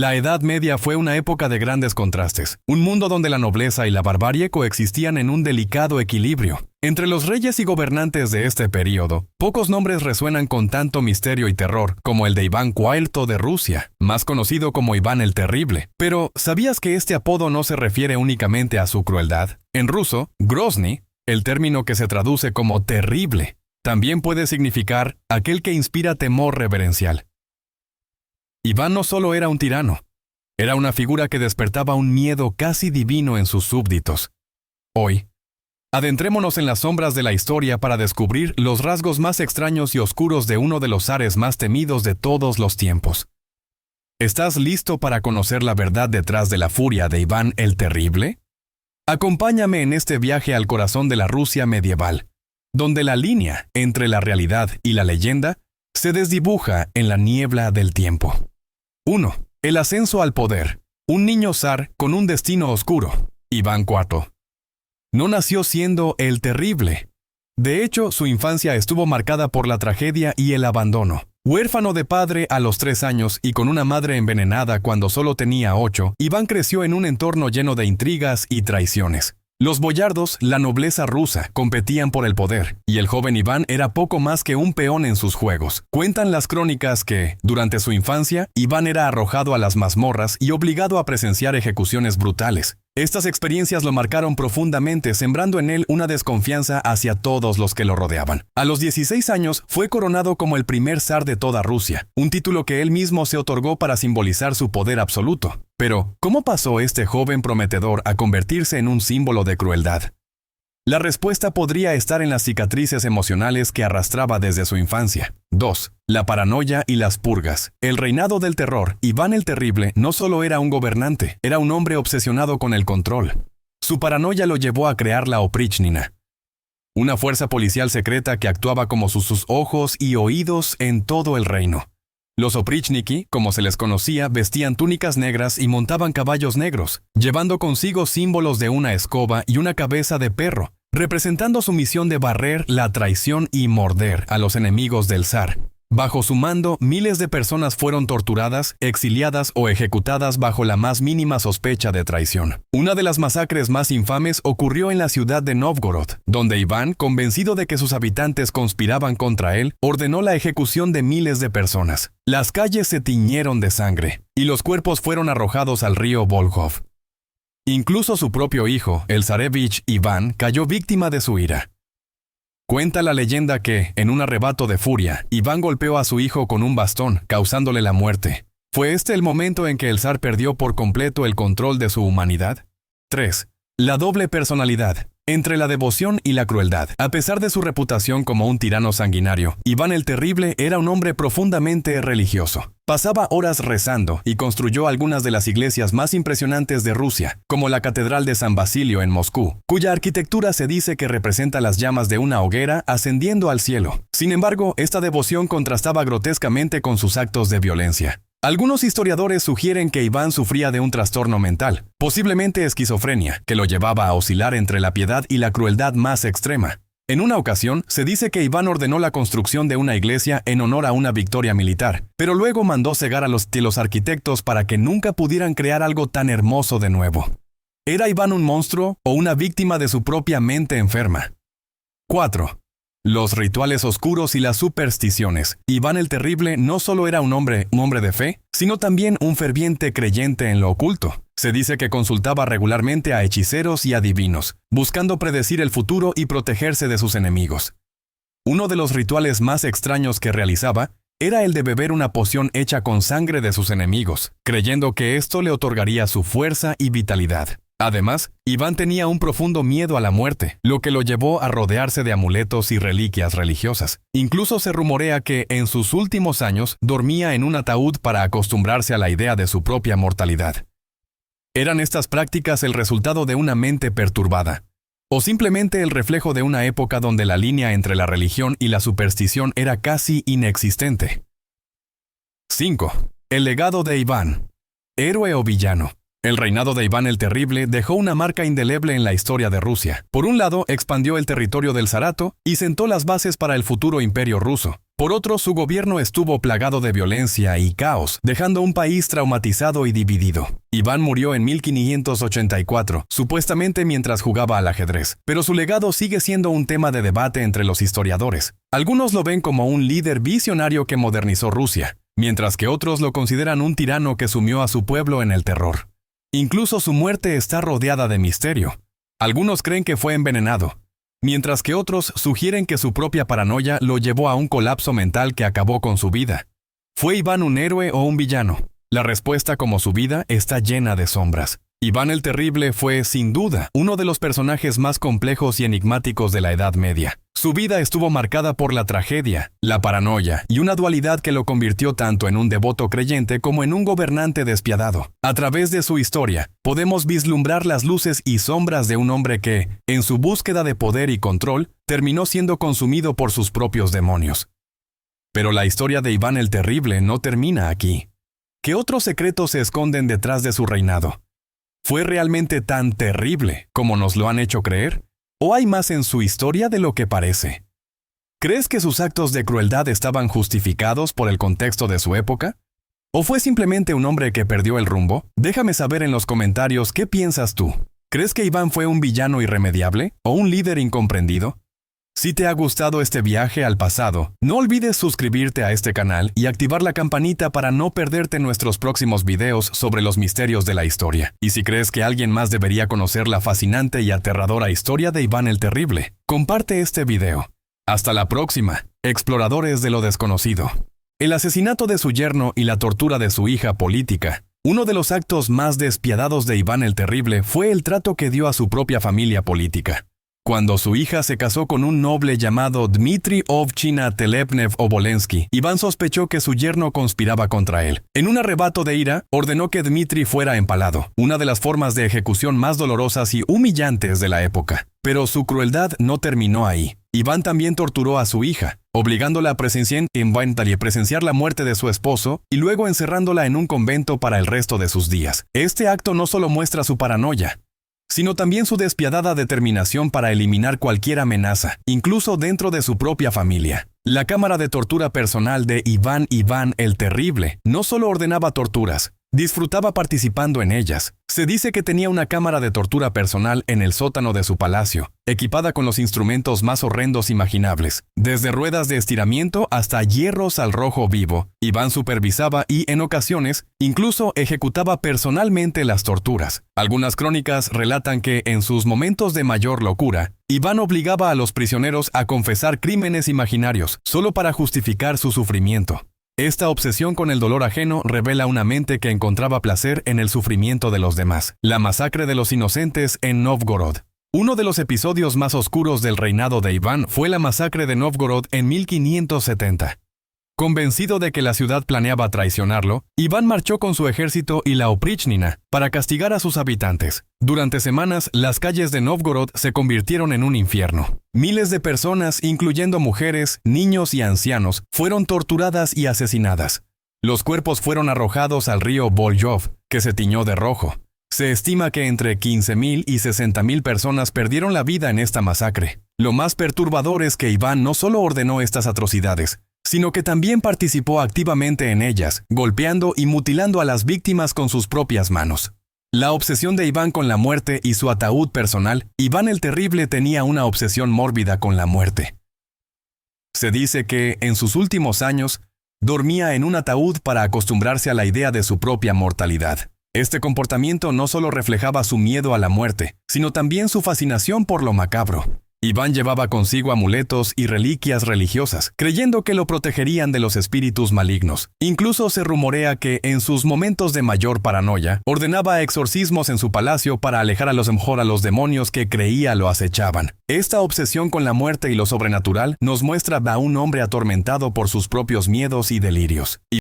La Edad Media fue una época de grandes contrastes, un mundo donde la nobleza y la barbarie coexistían en un delicado equilibrio. Entre los reyes y gobernantes de este período, pocos nombres resuenan con tanto misterio y terror como el de Iván IV de Rusia, más conocido como Iván el Terrible. Pero, ¿sabías que este apodo no se refiere únicamente a su crueldad? En ruso, Grozny, el término que se traduce como terrible, también puede significar aquel que inspira temor reverencial. Iván no solo era un tirano, era una figura que despertaba un miedo casi divino en sus súbditos. Hoy, adentrémonos en las sombras de la historia para descubrir los rasgos más extraños y oscuros de uno de los zares más temidos de todos los tiempos. ¿Estás listo para conocer la verdad detrás de la furia de Iván el Terrible? Acompáñame en este viaje al corazón de la Rusia medieval, donde la línea entre la realidad y la leyenda se desdibuja en la niebla del tiempo. 1. El ascenso al poder. Un niño zar con un destino oscuro. Iván IV. No nació siendo el terrible. De hecho, su infancia estuvo marcada por la tragedia y el abandono. Huérfano de padre a los 3 años y con una madre envenenada cuando solo tenía 8, Iván creció en un entorno lleno de intrigas y traiciones. Los boyardos, la nobleza rusa, competían por el poder, y el joven Iván era poco más que un peón en sus juegos. Cuentan las crónicas que, durante su infancia, Iván era arrojado a las mazmorras y obligado a presenciar ejecuciones brutales. Estas experiencias lo marcaron profundamente, sembrando en él una desconfianza hacia todos los que lo rodeaban. A los 16 años fue coronado como el primer zar de toda Rusia, un título que él mismo se otorgó para simbolizar su poder absoluto. Pero, ¿cómo pasó este joven prometedor a convertirse en un símbolo de crueldad? La respuesta podría estar en las cicatrices emocionales que arrastraba desde su infancia. 2. La paranoia y las purgas. El reinado del terror, Iván el Terrible, no solo era un gobernante, era un hombre obsesionado con el control. Su paranoia lo llevó a crear la Oprichnina, una fuerza policial secreta que actuaba como sus ojos y oídos en todo el reino. Los oprichniki, como se les conocía, vestían túnicas negras y montaban caballos negros, llevando consigo símbolos de una escoba y una cabeza de perro, representando su misión de barrer la traición y morder a los enemigos del zar. Bajo su mando, miles de personas fueron torturadas, exiliadas o ejecutadas bajo la más mínima sospecha de traición. Una de las masacres más infames ocurrió en la ciudad de Novgorod, donde Iván, convencido de que sus habitantes conspiraban contra él, ordenó la ejecución de miles de personas. Las calles se tiñeron de sangre, y los cuerpos fueron arrojados al río Volkhov. Incluso su propio hijo, el zarevich Iván, cayó víctima de su ira. Cuenta la leyenda que, en un arrebato de furia, Iván golpeó a su hijo con un bastón, causándole la muerte. ¿Fue este el momento en que el zar perdió por completo el control de su humanidad? 3. La doble personalidad. Entre la devoción y la crueldad. A pesar de su reputación como un tirano sanguinario, Iván el Terrible era un hombre profundamente religioso. Pasaba horas rezando y construyó algunas de las iglesias más impresionantes de Rusia, como la Catedral de San Basilio en Moscú, cuya arquitectura se dice que representa las llamas de una hoguera ascendiendo al cielo. Sin embargo, esta devoción contrastaba grotescamente con sus actos de violencia. Algunos historiadores sugieren que Iván sufría de un trastorno mental, posiblemente esquizofrenia, que lo llevaba a oscilar entre la piedad y la crueldad más extrema. En una ocasión, se dice que Iván ordenó la construcción de una iglesia en honor a una victoria militar, pero luego mandó cegar a los arquitectos para que nunca pudieran crear algo tan hermoso de nuevo. ¿Era Iván un monstruo o una víctima de su propia mente enferma? 4. Los rituales oscuros y las supersticiones. Iván el Terrible no solo era un hombre de fe, sino también un ferviente creyente en lo oculto. Se dice que consultaba regularmente a hechiceros y adivinos, buscando predecir el futuro y protegerse de sus enemigos. Uno de los rituales más extraños que realizaba era el de beber una poción hecha con sangre de sus enemigos, creyendo que esto le otorgaría su fuerza y vitalidad. Además, Iván tenía un profundo miedo a la muerte, lo que lo llevó a rodearse de amuletos y reliquias religiosas. Incluso se rumorea que, en sus últimos años, dormía en un ataúd para acostumbrarse a la idea de su propia mortalidad. ¿Eran estas prácticas el resultado de una mente perturbada? ¿O simplemente el reflejo de una época donde la línea entre la religión y la superstición era casi inexistente? 5. El legado de Iván. ¿Héroe o villano? El reinado de Iván el Terrible dejó una marca indeleble en la historia de Rusia. Por un lado, expandió el territorio del zarato y sentó las bases para el futuro imperio ruso. Por otro, su gobierno estuvo plagado de violencia y caos, dejando un país traumatizado y dividido. Iván murió en 1584, supuestamente mientras jugaba al ajedrez, pero su legado sigue siendo un tema de debate entre los historiadores. Algunos lo ven como un líder visionario que modernizó Rusia, mientras que otros lo consideran un tirano que sumió a su pueblo en el terror. Incluso su muerte está rodeada de misterio. Algunos creen que fue envenenado, mientras que otros sugieren que su propia paranoia lo llevó a un colapso mental que acabó con su vida. ¿Fue Iván un héroe o un villano? La respuesta, como su vida, está llena de sombras. Iván el Terrible fue, sin duda, uno de los personajes más complejos y enigmáticos de la Edad Media. Su vida estuvo marcada por la tragedia, la paranoia y una dualidad que lo convirtió tanto en un devoto creyente como en un gobernante despiadado. A través de su historia, podemos vislumbrar las luces y sombras de un hombre que, en su búsqueda de poder y control, terminó siendo consumido por sus propios demonios. Pero la historia de Iván el Terrible no termina aquí. ¿Qué otros secretos se esconden detrás de su reinado? ¿Fue realmente tan terrible como nos lo han hecho creer? ¿O hay más en su historia de lo que parece? ¿Crees que sus actos de crueldad estaban justificados por el contexto de su época? ¿O fue simplemente un hombre que perdió el rumbo? Déjame saber en los comentarios qué piensas tú. ¿Crees que Iván fue un villano irremediable o un líder incomprendido? Si te ha gustado este viaje al pasado, no olvides suscribirte a este canal y activar la campanita para no perderte nuestros próximos videos sobre los misterios de la historia. Y si crees que alguien más debería conocer la fascinante y aterradora historia de Iván el Terrible, comparte este video. Hasta la próxima, exploradores de lo desconocido. El asesinato de su yerno y la tortura de su hija política. Uno de los actos más despiadados de Iván el Terrible fue el trato que dio a su propia familia política. Cuando su hija se casó con un noble llamado Dmitri Ovchina-Telepnev-Obolensky, Iván sospechó que su yerno conspiraba contra él. En un arrebato de ira, ordenó que Dmitri fuera empalado, una de las formas de ejecución más dolorosas y humillantes de la época. Pero su crueldad no terminó ahí. Iván también torturó a su hija, obligándola a presenciar la muerte de su esposo y luego encerrándola en un convento para el resto de sus días. Este acto no solo muestra su paranoia, sino también su despiadada determinación para eliminar cualquier amenaza, incluso dentro de su propia familia. La cámara de tortura personal de Iván el Terrible no solo ordenaba torturas, disfrutaba participando en ellas. Se dice que tenía una cámara de tortura personal en el sótano de su palacio, equipada con los instrumentos más horrendos imaginables, desde ruedas de estiramiento hasta hierros al rojo vivo. Iván supervisaba y, en ocasiones, incluso ejecutaba personalmente las torturas. Algunas crónicas relatan que, en sus momentos de mayor locura, Iván obligaba a los prisioneros a confesar crímenes imaginarios, solo para justificar su sufrimiento. Esta obsesión con el dolor ajeno revela una mente que encontraba placer en el sufrimiento de los demás. La masacre de los inocentes en Novgorod. Uno de los episodios más oscuros del reinado de Iván fue la masacre de Novgorod en 1570. Convencido de que la ciudad planeaba traicionarlo, Iván marchó con su ejército y la Oprichnina para castigar a sus habitantes. Durante semanas, las calles de Novgorod se convirtieron en un infierno. Miles de personas, incluyendo mujeres, niños y ancianos, fueron torturadas y asesinadas. Los cuerpos fueron arrojados al río Volyov, que se tiñó de rojo. Se estima que entre 15.000 y 60.000 personas perdieron la vida en esta masacre. Lo más perturbador es que Iván no solo ordenó estas atrocidades, sino que también participó activamente en ellas, golpeando y mutilando a las víctimas con sus propias manos. La obsesión de Iván con la muerte y su ataúd personal. Iván el Terrible tenía una obsesión mórbida con la muerte. Se dice que, en sus últimos años, dormía en un ataúd para acostumbrarse a la idea de su propia mortalidad. Este comportamiento no solo reflejaba su miedo a la muerte, sino también su fascinación por lo macabro. Iván llevaba consigo amuletos y reliquias religiosas, creyendo que lo protegerían de los espíritus malignos. Incluso se rumorea que, en sus momentos de mayor paranoia, ordenaba exorcismos en su palacio para alejar a los demonios que creía lo acechaban. Esta obsesión con la muerte y lo sobrenatural nos muestra a un hombre atormentado por sus propios miedos y delirios.